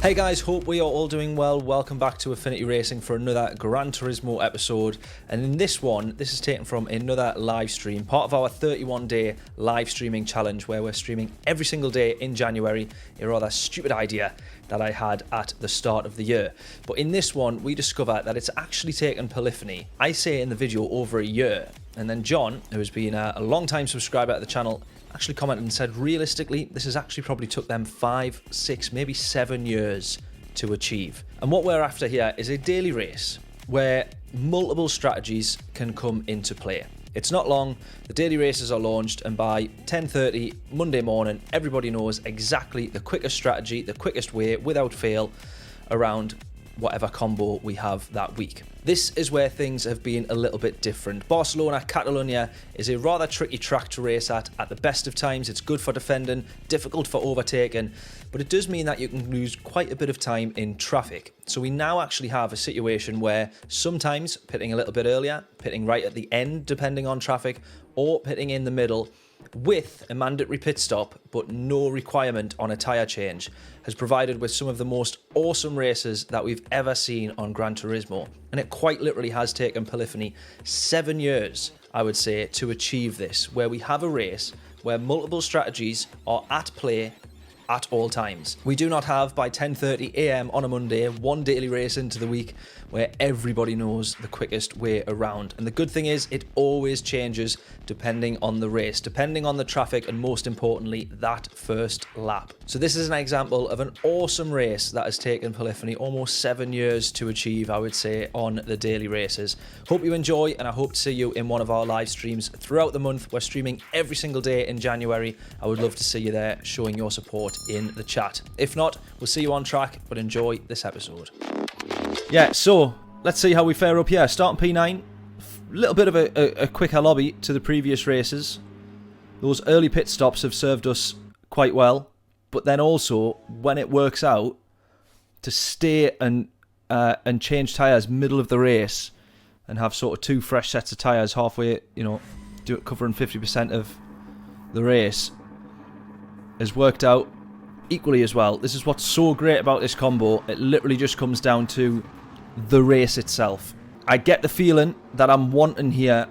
Hey guys, hope we are all doing well. Welcome back to Affinity Racing for another Gran Turismo episode. And in this one, this is taken from another live stream, part of our 31-day live streaming challenge where we're streaming every single day in January, a rather stupid idea that I had at the start of the year. But in this one, we discover that it's actually taken Polyphony, I say in the video, over a year. And then John, who has been a long-time subscriber to the channel, actually commented and said, realistically, this has actually probably took them 5, 6, maybe 7 years to achieve. And what we're after here is a daily race where multiple strategies can come into play. It's not long, the daily races are launched, and by 10:30 Monday morning, everybody knows exactly the quickest strategy, the quickest way, without fail, around whatever combo we have that week. This is where things have been a little bit different. Barcelona, Catalonia is a rather tricky track to race at the best of times. It's good for defending, difficult for overtaking, but it does mean that you can lose quite a bit of time in traffic. So we now actually have a situation where sometimes pitting a little bit earlier, pitting right at the end depending on traffic, or pitting in the middle with a mandatory pit stop but no requirement on a tyre change has provided with some of the most awesome races that we've ever seen on Gran Turismo. And it quite literally has taken Polyphony 7 years, I would say, to achieve this, where we have a race where multiple strategies are at play at all times. We do not have, by 10:30 AM on a Monday, one daily race into the week where everybody knows the quickest way around. And the good thing is it always changes depending on the race, depending on the traffic, and most importantly, that first lap. So this is an example of an awesome race that has taken Polyphony almost 7 years to achieve, I would say, on the daily races. Hope you enjoy, and I hope to see you in one of our live streams throughout the month. We're streaming every single day in January. I would love to see you there showing your support in the chat. If not, we'll see you on track, but enjoy this episode. Yeah, so let's see how we fare up here. Starting P9, a little bit of a quicker lobby to the previous races. Those early pit stops have served us quite well, but then also when it works out to stay and change tyres middle of the race and have sort of 2 fresh sets of tyres halfway, you know, covering 50% of the race, has worked out equally as well. This is what's so great about this combo. It literally just comes down to the race itself. I get the feeling that I'm wanting here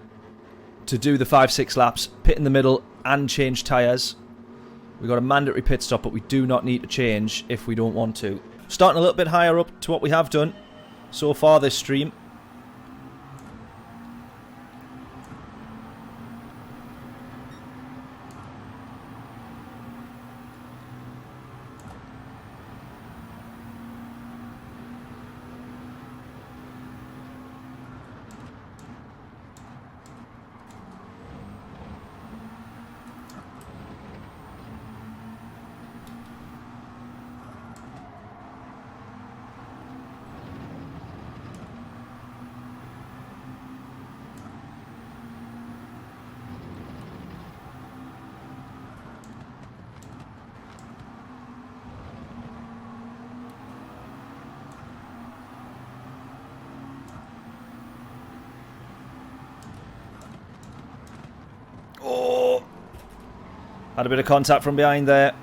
to do the 5-6 laps, pit in the middle and change tyres. We've got a mandatory pit stop, but we do not need to change if we don't want to. Starting a little bit higher up to what we have done so far this stream. Had a bit of contact from behind there.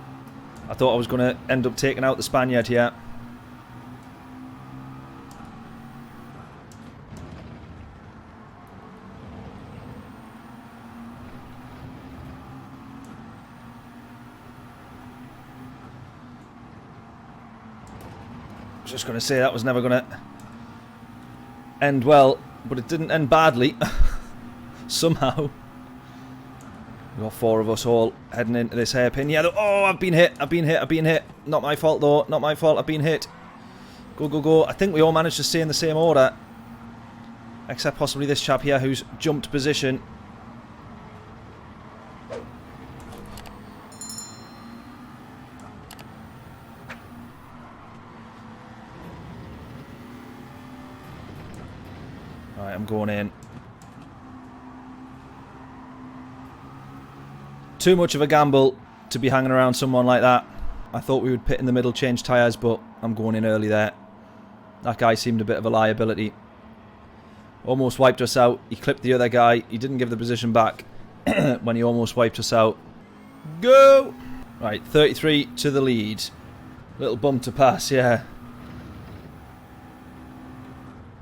I thought I was going to end up taking out the Spaniard here. I was just going to say that was never going to end well, but it didn't end badly. Somehow. We've got 4 of us all heading into this hairpin. Yeah, oh, I've been hit. Not my fault, though. Not my fault. I've been hit. Go, go, go. I think we all managed to stay in the same order. Except possibly this chap here who's jumped position. Alright, I'm going in. Too much of a gamble to be hanging around someone like that. I thought we would pit in the middle, change tyres, but I'm going in early there. That guy seemed a bit of a liability. Almost wiped us out. He clipped the other guy. He didn't give the position back when he almost wiped us out. Go! Right, 33 to the lead. Little bump to pass, yeah.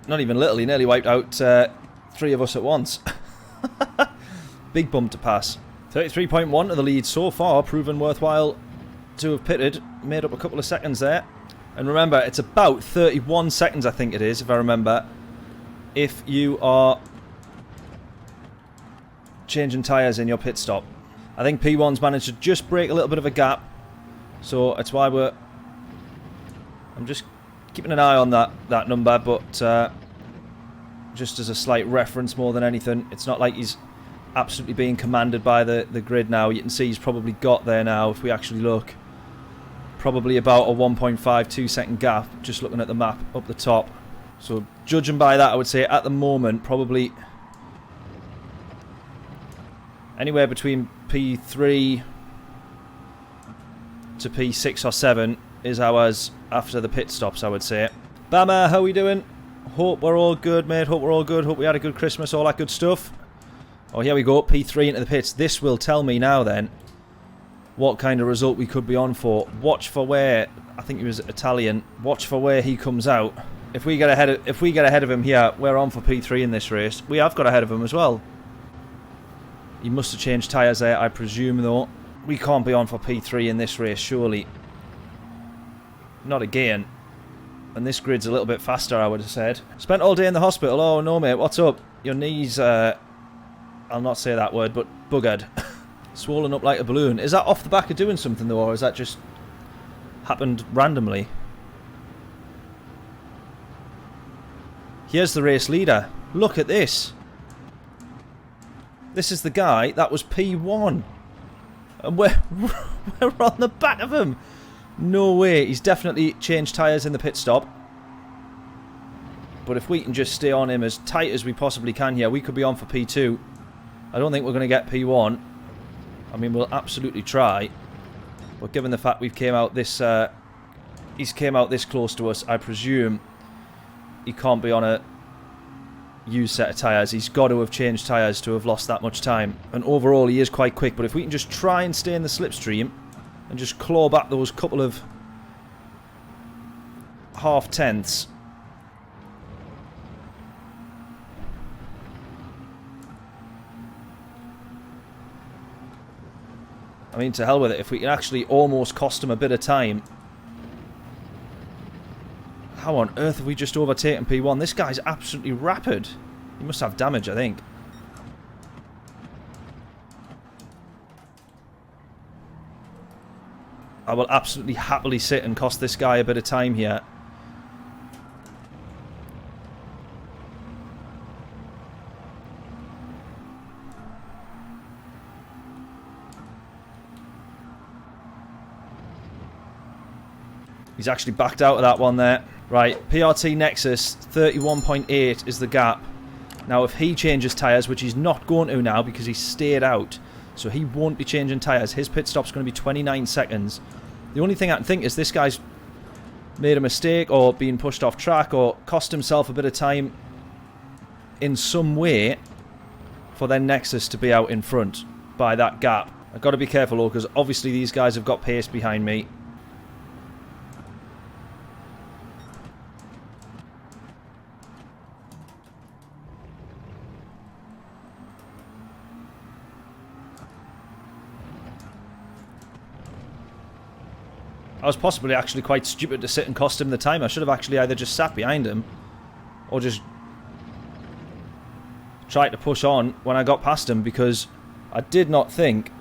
Not even little, he nearly wiped out 3 of us at once. Big bump to pass. 33.1 to the lead so far, proven worthwhile to have pitted. Made up a couple of seconds there. And remember, it's about 31 seconds, I think it is, if I remember, if you are changing tyres in your pit stop. I think P1's managed to just break a little bit of a gap, so that's why I'm just keeping an eye on that number, but just as a slight reference more than anything. It's not like he's absolutely being commanded by the grid now. You can see he's probably got there now, if we actually look. Probably about a 1.52 second gap, just looking at the map up the top. So judging by that, I would say at the moment, probably anywhere between P3 to P6 or 7 is ours after the pit stops, I would say. Bama, how we doing? Hope we're all good, mate. Hope we're all good. Hope we had a good Christmas, all that good stuff. Oh, here we go. P3 into the pits. This will tell me now, then, what kind of result we could be on for. Watch for where, I think he was Italian, watch for where he comes out. If we get ahead of him here, we're on for P3 in this race. We have got ahead of him as well. He must have changed tyres there, I presume, though. We can't be on for P3 in this race, surely. Not again. And this grid's a little bit faster, I would have said. Spent all day in the hospital. Oh, no, mate. What's up? Your knees, I'll not say that word, but buggered. Swollen up like a balloon. Is that off the back of doing something, though, or is that just happened randomly? Here's the race leader. Look at this. This is the guy that was P1. And we're on the back of him. No way. He's definitely changed tyres in the pit stop. But if we can just stay on him as tight as we possibly can here, we could be on for P2. I don't think we're going to get P1. I mean, we'll absolutely try. But given the fact we've came out this... he's came out this close to us, I presume he can't be on a used set of tyres. He's got to have changed tyres to have lost that much time. And overall, he is quite quick. But if we can just try and stay in the slipstream and just claw back those couple of half-tenths. I mean, to hell with it. If we can actually almost cost him a bit of time. How on earth have we just overtaken P1? This guy's absolutely rapid. He must have damage, I think. I will absolutely happily sit and cost this guy a bit of time here. He's actually backed out of that one there. Right, PRT Nexus, 31.8 is the gap. Now, if he changes tyres, which he's not going to now because he's stayed out, so he won't be changing tyres. His pit stop's going to be 29 seconds. The only thing I can think is this guy's made a mistake or been pushed off track or cost himself a bit of time in some way for their Nexus to be out in front by that gap. I've got to be careful, though, because obviously these guys have got pace behind me. I was possibly actually quite stupid to sit and cost him the time. I should have actually either just sat behind him or just tried to push on when I got past him, because I did not think...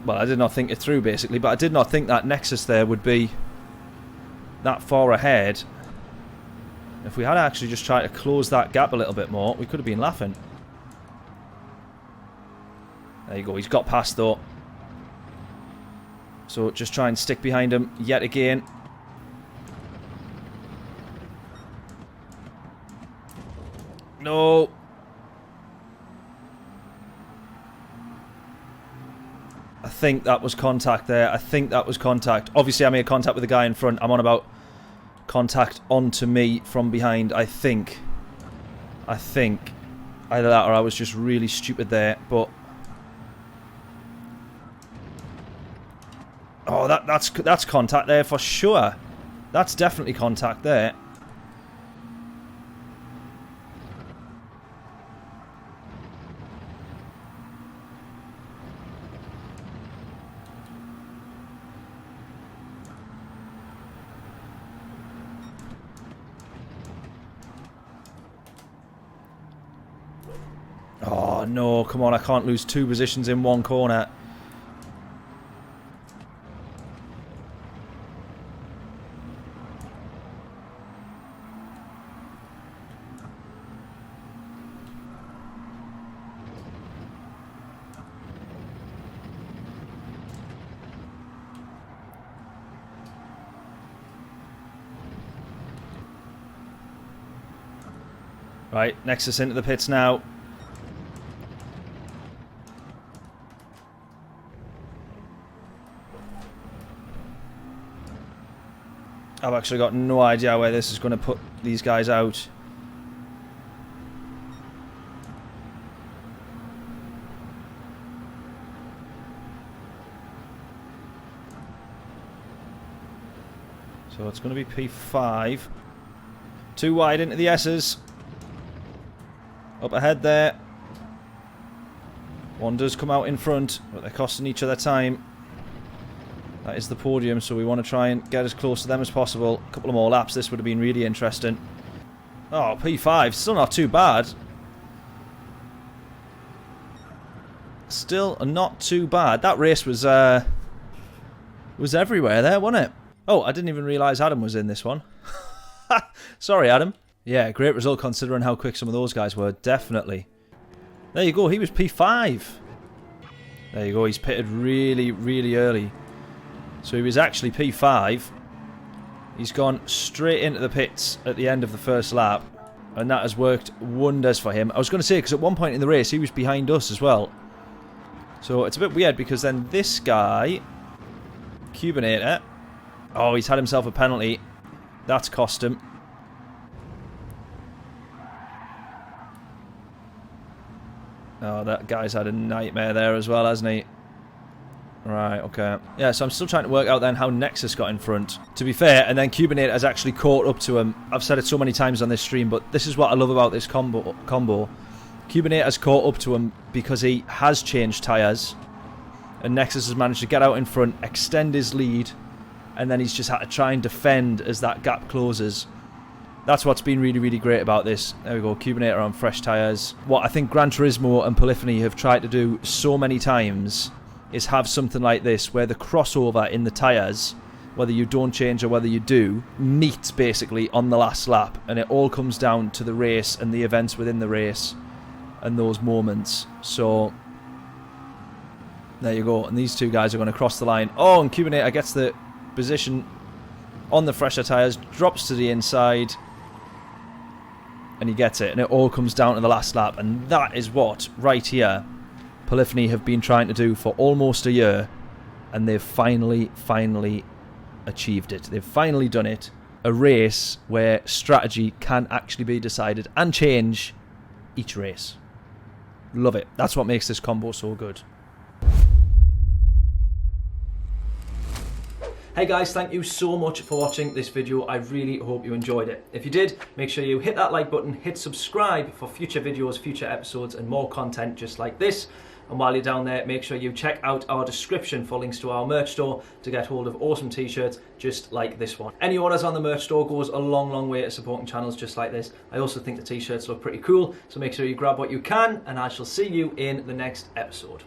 Well, I did not think it through, basically, but I did not think that Nexus there would be that far ahead. If we had actually just tried to close that gap a little bit more, we could have been laughing. There you go. He's got past, though. So just try and stick behind him yet again. No. I think that was contact there. I think that was contact. Obviously, I made contact with the guy in front. I'm on about contact onto me from behind, I think. Either that or I was just really stupid there, but... Oh, that's contact there for sure. That's definitely contact there. Oh no, come on, I can't lose 2 positions in one corner. Right, Nexus into the pits now. I've actually got no idea where this is going to put these guys out. So it's going to be P5. 2 wide into the S's. Up ahead there. One does come out in front, but they're costing each other time. That is the podium, so we want to try and get as close to them as possible. A couple of more laps, this would have been really interesting. Oh, P5, still not too bad. Still not too bad. That race was everywhere there, wasn't it? Oh, I didn't even realise Adam was in this one. Sorry, Adam. Yeah, great result considering how quick some of those guys were, definitely. There you go, he was P5. There you go, he's pitted really, really early. So he was actually P5. He's gone straight into the pits at the end of the first lap. And that has worked wonders for him. I was going to say, because at one point in the race, he was behind us as well. So it's a bit weird, because then this guy, Cubinator, oh, he's had himself a penalty. That's cost him. Oh, that guy's had a nightmare there as well, hasn't he? Right, okay. Yeah, so I'm still trying to work out then how Nexus got in front. To be fair, and then Cubinator has actually caught up to him. I've said it so many times on this stream, but this is what I love about this combo. Cubinator has caught up to him because he has changed tyres. And Nexus has managed to get out in front, extend his lead, and then he's just had to try and defend as that gap closes. That's what's been really, really great about this. There we go, Cubinator on fresh tyres. What I think Gran Turismo and Polyphony have tried to do so many times is have something like this, where the crossover in the tyres, whether you don't change or whether you do, meets basically on the last lap. And it all comes down to the race and the events within the race and those moments. So, there you go. And these 2 guys are going to cross the line. Oh, and Cubinator gets the position on the fresher tyres, drops to the inside, and he gets it. And it all comes down to the last lap. And that is what, right here, Polyphony have been trying to do for almost a year. And they've finally achieved it. They've finally done it. A race where strategy can actually be decided and change each race. Love it. That's what makes this combo so good. Hey guys, thank you so much for watching this video. I really hope you enjoyed it. If you did, make sure you hit that like button, hit subscribe for future videos, future episodes, and more content just like this. And while you're down there, make sure you check out our description for links to our merch store to get hold of awesome t-shirts just like this one. Any orders on the merch store goes a long way to supporting channels just like this. I also think the t-shirts look pretty cool, so make sure you grab what you can, and I shall see you in the next episode.